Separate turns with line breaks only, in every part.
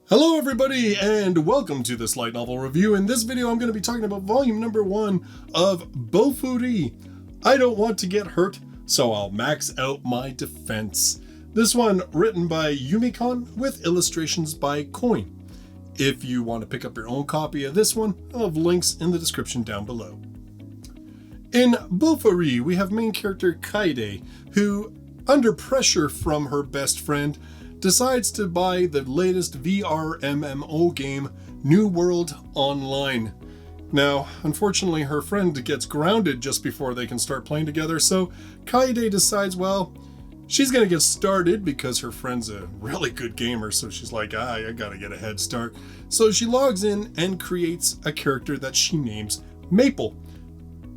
Hello everybody and welcome to this light novel review. In this video I'm going to be talking about volume number 1 of Bofuri. I don't want to get hurt, so I'll max out my defense. This one written by Yuumikan with illustrations by Koin. If you want to pick up your own copy of this one, I'll have links in the description down below. In Bofuri we have main character Kaede, who, under pressure from her best friend, decides to buy the latest VRMMO game, NewWorld Online. Now, unfortunately, her friend gets grounded just before they can start playing together, so Kaede decides, well, she's gonna get started because her friend's a really good gamer, so she's like, I gotta get a head start. So she logs in and creates a character that she names Maple.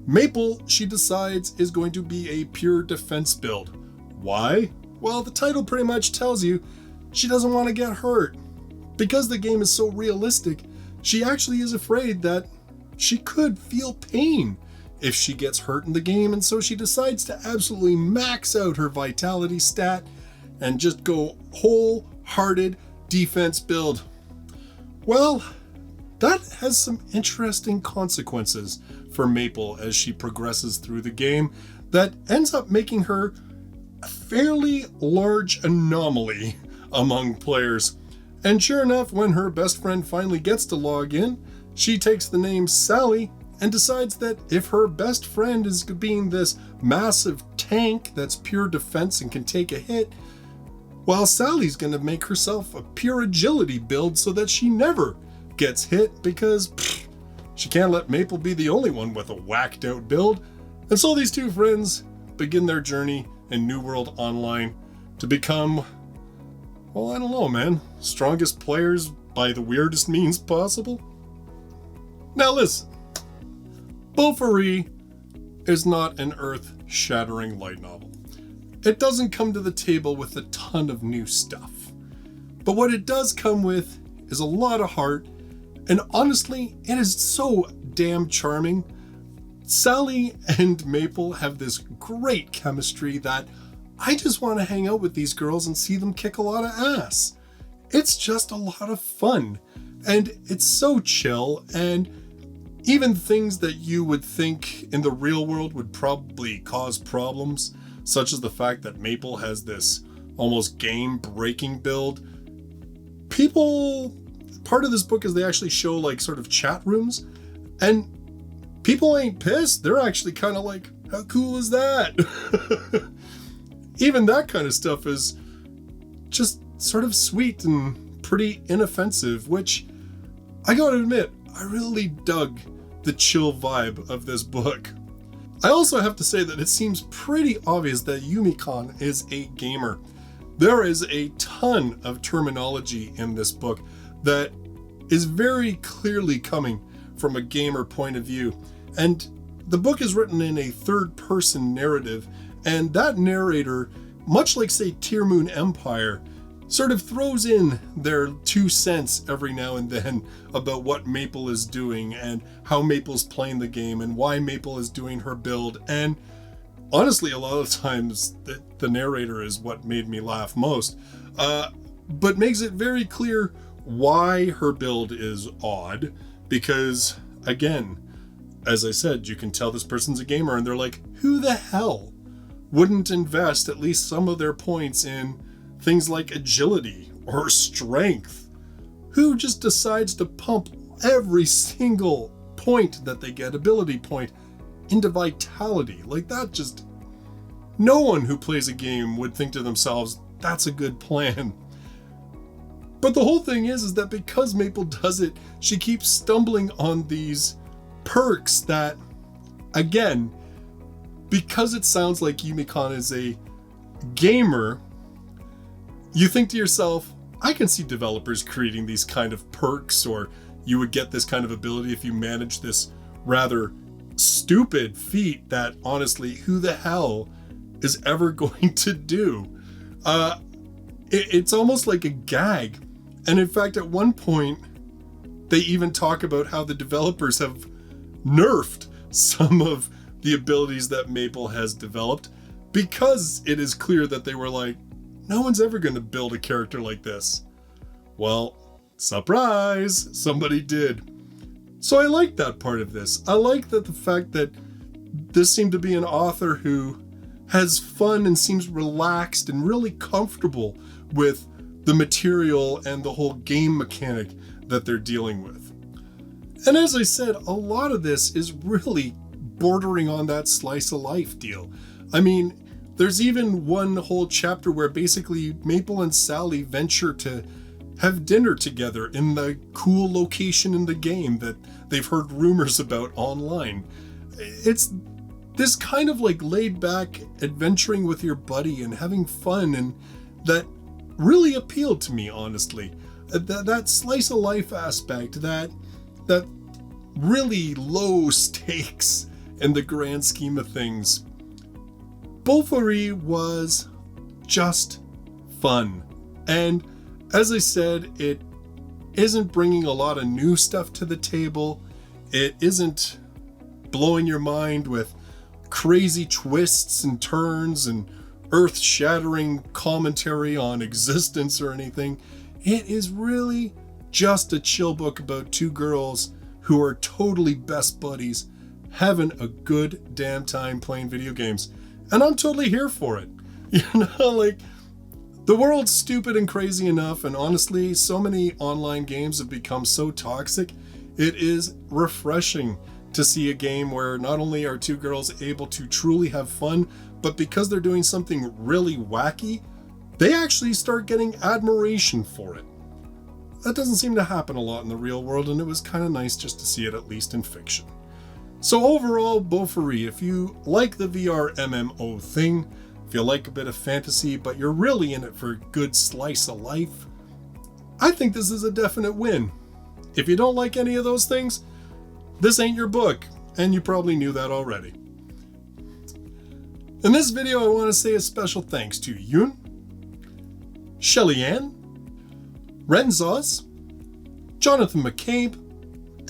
Maple, she decides, is going to be a pure defense build. Why? Well, the title pretty much tells you she doesn't want to get hurt. Because the game is so realistic, she actually is afraid that she could feel pain if she gets hurt in the game, and so she decides to absolutely max out her vitality stat and just go wholehearted defense build. Well, that has some interesting consequences for Maple as she progresses through the game that ends up making her a fairly large anomaly among players. And sure enough, when her best friend finally gets to log in, she takes the name Sally and decides that if her best friend is being this massive tank that's pure defense and can take a hit, well, Sally's gonna make herself a pure agility build so that she never gets hit, because she can't let Maple be the only one with a whacked out build. And so these two friends begin their journey in NewWorld Online to become, well, I don't know, man, strongest players by the weirdest means possible. Now listen, Bofuri is not an earth-shattering light novel. It doesn't come to the table with a ton of new stuff. But what it does come with is a lot of heart, and honestly, it is so damn charming. Sally and Maple have this great chemistry that I just want to hang out with these girls and see them kick a lot of ass. It's just a lot of fun, and it's so chill, and even things that you would think in the real world would probably cause problems, such as the fact that Maple has this almost game-breaking build. Part of this book is they actually show like sort of chat rooms, and people ain't pissed. They're actually kind of like, how cool is that? Even that kind of stuff is just sort of sweet and pretty inoffensive, which I gotta admit, I really dug the chill vibe of this book. I also have to say that it seems pretty obvious that Yuumikan is a gamer. There is a ton of terminology in this book that is very clearly coming from a gamer point of view. And the book is written in a third-person narrative, and that narrator, much like, say, Tier Moon Empire, sort of throws in their 2 cents every now and then about what Maple is doing and how Maple's playing the game and why Maple is doing her build. And honestly, a lot of times the narrator is what made me laugh most, but makes it very clear why her build is odd, because, again, as I said, you can tell this person's a gamer and they're like, who the hell wouldn't invest at least some of their points in things like agility or strength? Who just decides to pump every single point that they get, ability point, into vitality? Like that, just no one who plays a game would think to themselves, that's a good plan. But the whole thing is that because Maple does it, she keeps stumbling on these perks that, again, because it sounds like Yuumikan is a gamer, you think to yourself, I can see developers creating these kind of perks, or you would get this kind of ability if you manage this rather stupid feat that, honestly, who the hell is ever going to do? It's almost like a gag. And in fact, at one point, they even talk about how the developers have nerfed some of the abilities that Maple has developed, because it is clear that they were like, no one's ever going to build a character like this. Well, Surprise! Somebody did. So I like that part of this. I like that the fact that this seemed to be an author who has fun and seems relaxed and really comfortable with the material and the whole game mechanic that they're dealing with. And as I said, a lot of this is really bordering on that slice of life deal. I mean, there's even one whole chapter where basically Maple and Sally venture to have dinner together in the cool location in the game that they've heard rumors about online. It's this kind of like laid back adventuring with your buddy and having fun, and that really appealed to me, honestly. That slice of life aspect, that really low stakes in the grand scheme of things. Bofuri was just fun. And as I said, it isn't bringing a lot of new stuff to the table. It isn't blowing your mind with crazy twists and turns and earth-shattering commentary on existence or anything. It is really just a chill book about two girls who are totally best buddies having a good damn time playing video games. And I'm totally here for it. You know, like, the world's stupid and crazy enough, and honestly, so many online games have become so toxic. It is refreshing to see a game where not only are two girls able to truly have fun, but because they're doing something really wacky, they actually start getting admiration for it. That doesn't seem to happen a lot in the real world, and it was kind of nice just to see it at least in fiction. So overall, Bofuri, if you like the VRMMO thing, if you like a bit of fantasy, but you're really in it for a good slice of life, I think this is a definite win. If you don't like any of those things, this ain't your book, and you probably knew that already. In this video, I want to say a special thanks to Yoon, Shelly Ann, Renzos, Jonathan McCabe,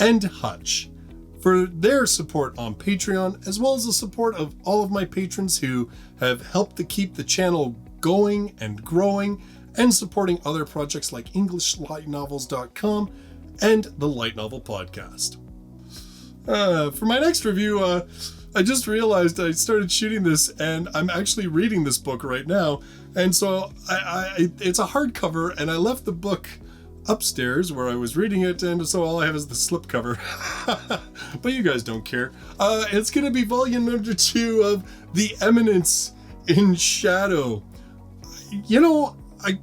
and Hutch for their support on Patreon, as well as the support of all of my patrons who have helped to keep the channel going and growing and supporting other projects like EnglishLightNovels.com and the Light Novel Podcast. For my next review, I just realized I started shooting this and I'm actually reading this book right now. And so it's a hardcover, and I left the book upstairs where I was reading it, and so all I have is the slipcover. But you guys don't care. It's going to be volume number 2 of The Eminence in Shadow. You know, I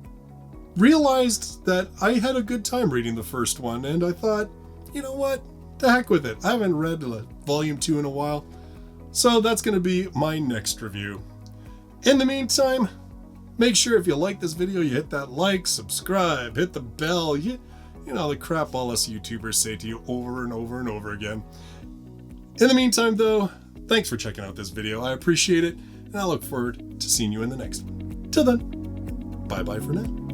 realized that I had a good time reading the first one, and I thought, you know what? The heck with it. I haven't read volume 2 in a while, so that's going to be my next review. In the meantime, make sure if you like this video, you hit that like, subscribe, hit the bell, you know, the crap all us YouTubers say to you over and over and over again. In the meantime, though, thanks for checking out this video. I appreciate it, and I look forward to seeing you in the next one. Till then, bye-bye for now.